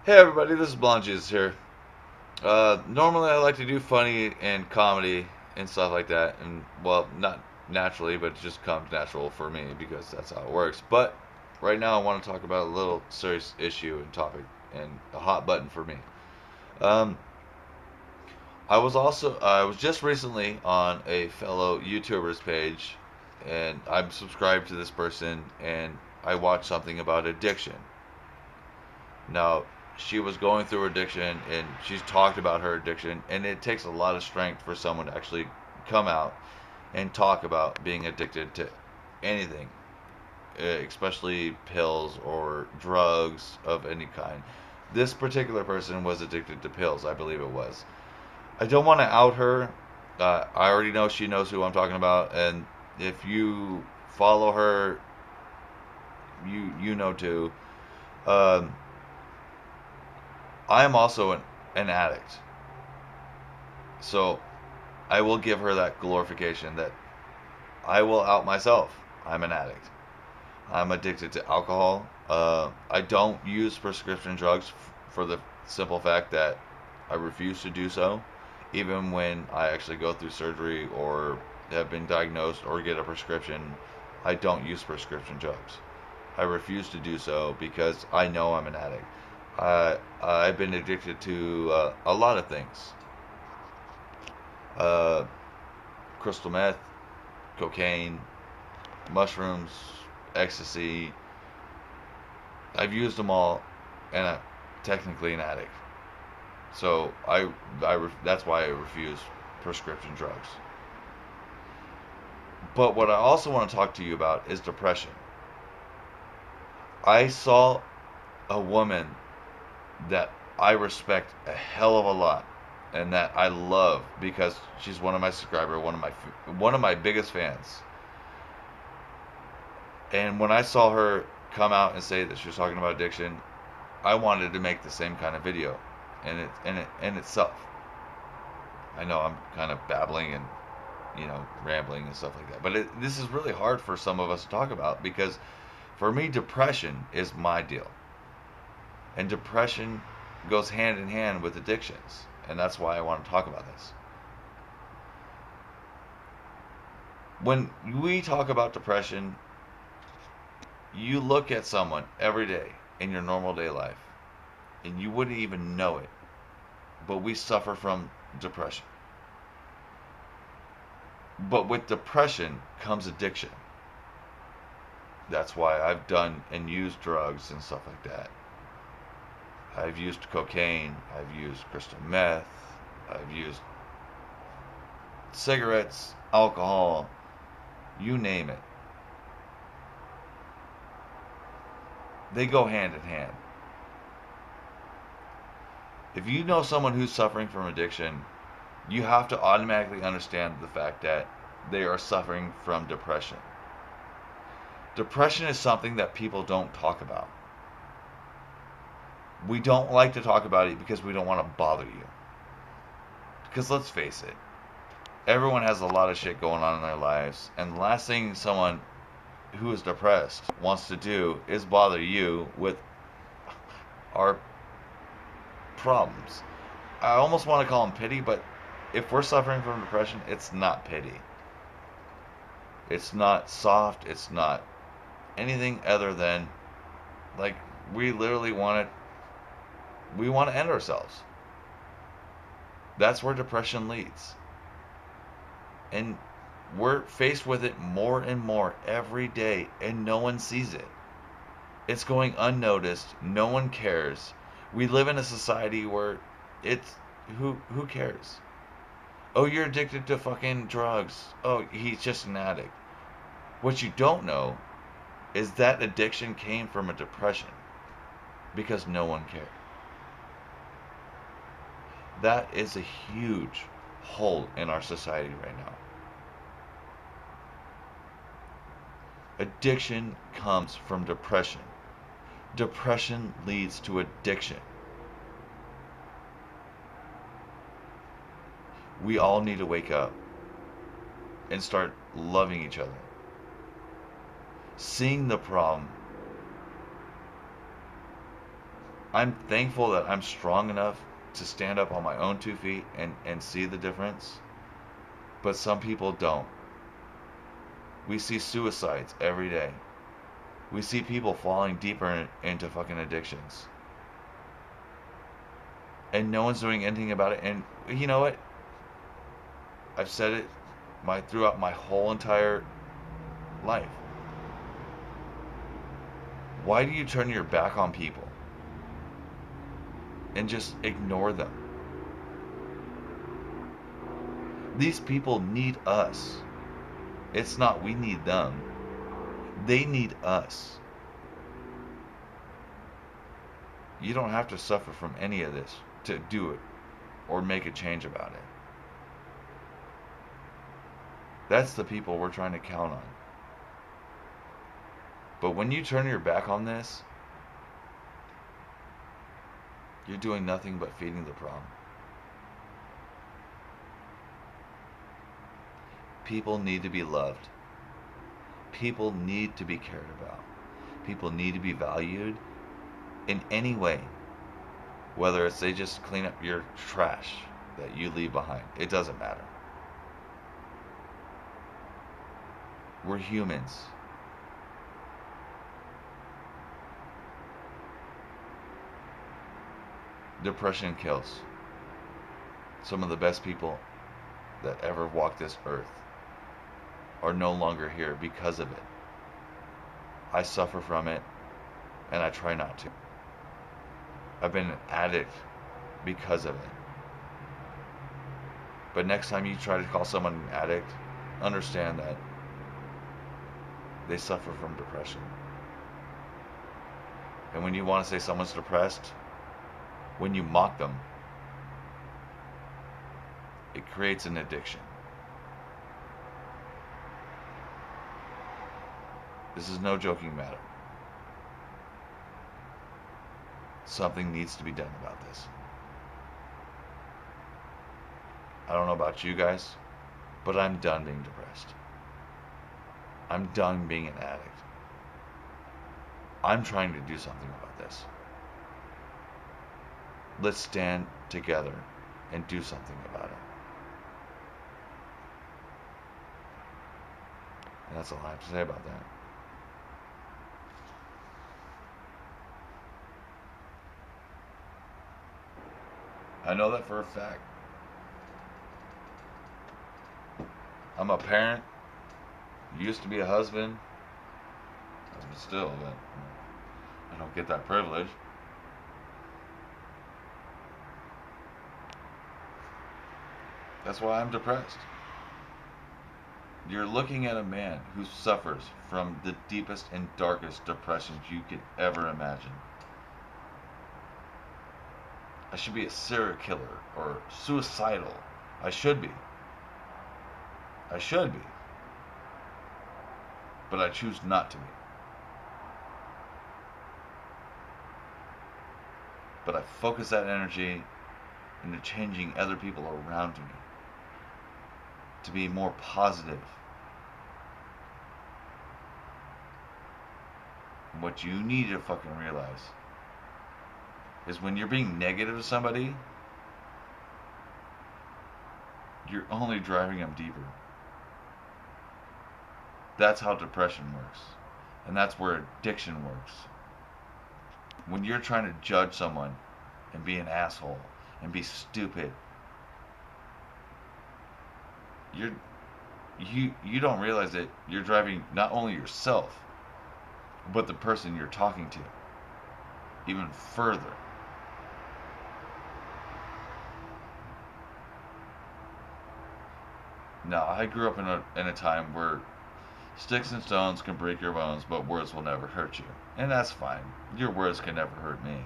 Hey everybody, this is Blond Jesus here. Normally I like to do funny and comedy and stuff like that, and well, not naturally, but it just comes natural for me because that's how it works. But right now I want to talk about a little serious issue and topic and a hot button for me. Um, I was just recently on a fellow YouTuber's page, and I'm subscribed to this person, and I watched something about addiction. Now, she was going through addiction and she's talked about her addiction, and it takes a lot of strength for someone to actually come out and talk about being addicted to anything, especially pills or drugs of any kind. This particular person was addicted to pills, I believe it was. I don't want to out her. I already know she knows who I'm talking about, and if you follow her, you know too. Um, I am also an addict. So I will give her that glorification that I will out myself. I'm an addict. I'm addicted to alcohol. I don't use prescription drugs for the simple fact that I refuse to do so, even when I actually go through surgery or have been diagnosed or get a prescription. I don't use prescription drugs. I refuse to do so because I know I'm an addict. I've been addicted to a lot of things. Uh, Crystal meth, cocaine, mushrooms, ecstasy. I've used them all, and I'm technically an addict. So that's why I refuse prescription drugs. But what I also want to talk to you about is depression. I saw a woman that I respect a hell of a lot, and that I love because she's one of my subscribers, one of my biggest fans. And when I saw her come out and say that she was talking about addiction, I wanted to make the same kind of video, in itself. I know I'm kind of babbling and rambling and stuff like that, but this is really hard for some of us to talk about because for me, depression is my deal, and depression goes hand in hand with addictions, and that's why I want to talk about this. When we talk about depression, you look at someone every day in your normal day life, and you wouldn't even know it, but we suffer from depression. But with depression comes addiction. That's why I've done and used drugs and stuff like that. I've used cocaine, I've used crystal meth, I've used cigarettes, alcohol, you name it. They go hand in hand. If you know someone who's suffering from addiction, you have to automatically understand the fact that they are suffering from depression. Depression is something that people don't talk about. We don't like to talk about it because we don't want to bother you. Because let's face it, everyone has a lot of shit going on in their lives, and the last thing someone who is depressed wants to do is bother you with our problems. I almost want to call them pity, but if we're suffering from depression, it's not pity. It's not soft. It's not anything other than like we literally we want to end ourselves. That's where depression leads. And we're faced with it more and more every day, and no one sees it. It's going unnoticed. No one cares. We live in a society where it's who cares? Oh, you're addicted to fucking drugs. Oh, he's just an addict. What you don't know is that addiction came from a depression because no one cared. That is a huge hole in our society right now. Addiction comes from depression. Depression leads to addiction. We all need to wake up and start loving each other, seeing the problem. I'm thankful that I'm strong enough to stand up on my own 2 feet and see the difference. But some people don't. We see suicides every day. We see people falling deeper into fucking addictions. And no one's doing anything about it. And you know what? I've said it throughout my whole entire life. Why do you turn your back on people and just ignore them? These people need us. It's not we need them. They need us. You don't have to suffer from any of this to do it or make a change about it. That's the people we're trying to count on. But when you turn your back on this, you're doing nothing but feeding the problem. People need to be loved. People need to be cared about. People need to be valued in any way. Whether it's they just clean up your trash that you leave behind. It doesn't matter. We're humans. Depression kills. Some of the best people that ever walked this earth are no longer here because of it. I suffer from it, and I try not to. I've been an addict because of it. But next time you try to call someone an addict, understand that they suffer from depression. And when you want to say someone's depressed, when you mock them, it creates an addiction. This is no joking matter. Something needs to be done about this. I don't know about you guys, but I'm done being depressed. I'm done being an addict. I'm trying to do something about this. Let's stand together and do something about it. And that's all I have to say about that. I know that for a fact. I'm a parent, used to be a husband, but still, I don't get that privilege. That's why I'm depressed. You're looking at a man who suffers from the deepest and darkest depressions you could ever imagine. I should be a serial killer or suicidal. I should be. I should be. But I choose not to be. But I focus that energy into changing other people around me to be more positive. And what you need to fucking realize is when you're being negative to somebody, you're only driving them deeper. That's how depression works. And that's where addiction works. When you're trying to judge someone and be an asshole and be stupid, you don't realize that you're driving not only yourself, but the person you're talking to even further. Now, I grew up in a time where sticks and stones can break your bones, but words will never hurt you. And that's fine. Your words can never hurt me.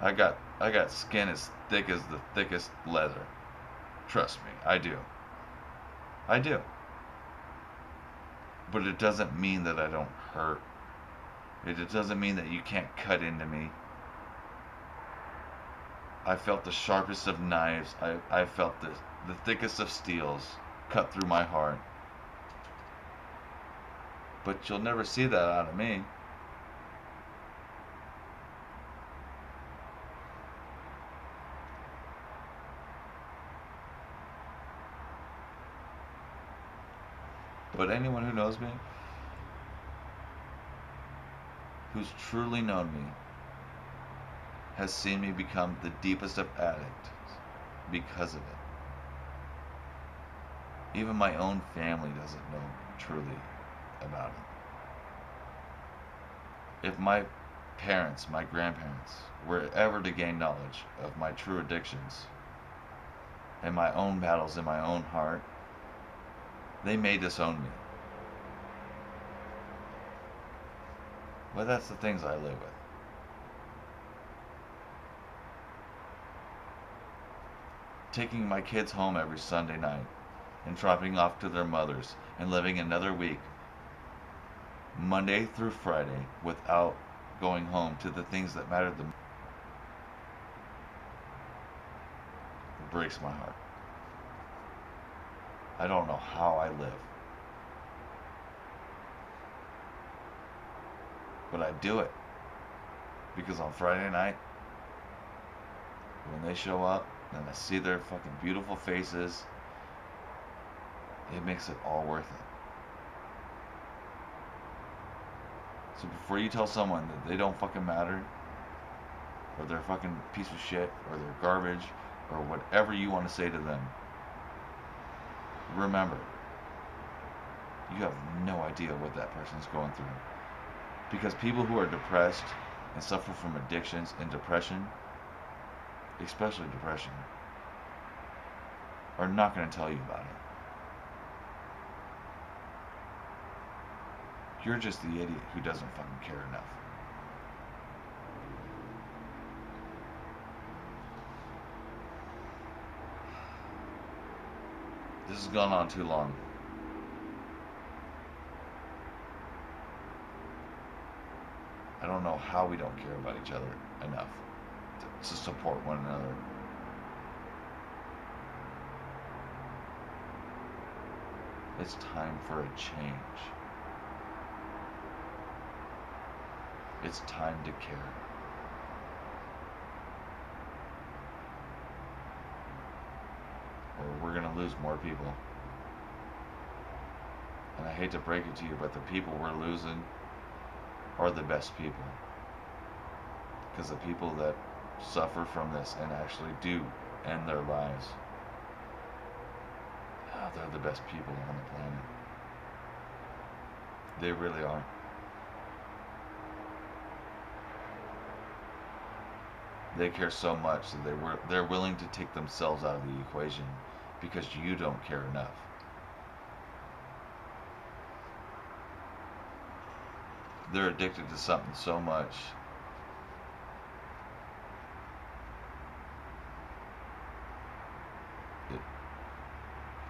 I got skin as thick as the thickest leather. Trust me, I do. I do. But it doesn't mean that I don't hurt. It doesn't mean that you can't cut into me. I felt the sharpest of knives. I felt the thickest of steels cut through my heart. But you'll never see that out of me. But anyone who knows me, who's truly known me, has seen me become the deepest of addicts because of it. Even my own family doesn't know truly about it. If my parents, my grandparents, were ever to gain knowledge of my true addictions and my own battles in my own heart, they may disown me. But that's the things I live with. Taking my kids home every Sunday night and dropping off to their mothers and living another week, Monday through Friday, without going home to the things that matter the most, breaks my heart. I don't know how I live. But I do it. Because on Friday night, when they show up and I see their fucking beautiful faces, it makes it all worth it. So before you tell someone that they don't fucking matter, or they're a fucking piece of shit, or they're garbage, or whatever you want to say to them, remember, you have no idea what that person's going through. Because people who are depressed and suffer from addictions and depression, especially depression, are not going to tell you about it. You're just the idiot who doesn't fucking care enough. This has gone on too long. I don't know how we don't care about each other enough to support one another. It's time for a change. It's time to care. Or we're going to lose more people. And I hate to break it to you, but the people we're losing are the best people. Because the people that suffer from this and actually do end their lives, they're the best people on the planet. They really are. They care so much that they're willing to take themselves out of the equation because you don't care enough. They're addicted to something so much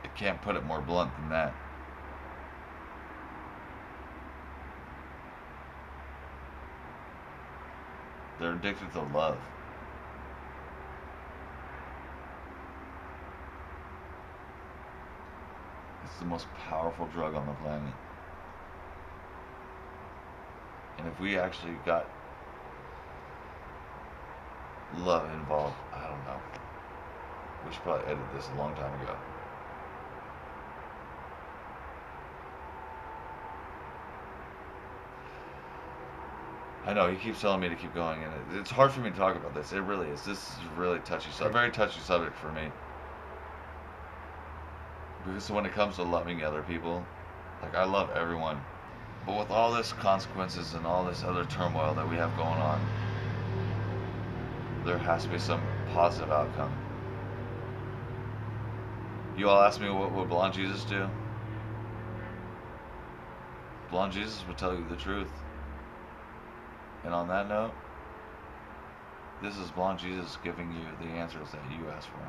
it can't put it more blunt than that. They're addicted to love. It's the most powerful drug on the planet. And if we actually got love involved, I don't know. We should probably edit this a long time ago. I know, he keeps telling me to keep going, and it's hard for me to talk about this. It really is. This is a really touchy subject. A very touchy subject for me. Because when it comes to loving other people, like, I love everyone. But with all this consequences and all this other turmoil that we have going on, there has to be some positive outcome. You all ask me what would Blond Jesus do? Blond Jesus would tell you the truth. And on that note, this is Blond Jesus giving you the answers that you asked for.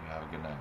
You have a good night.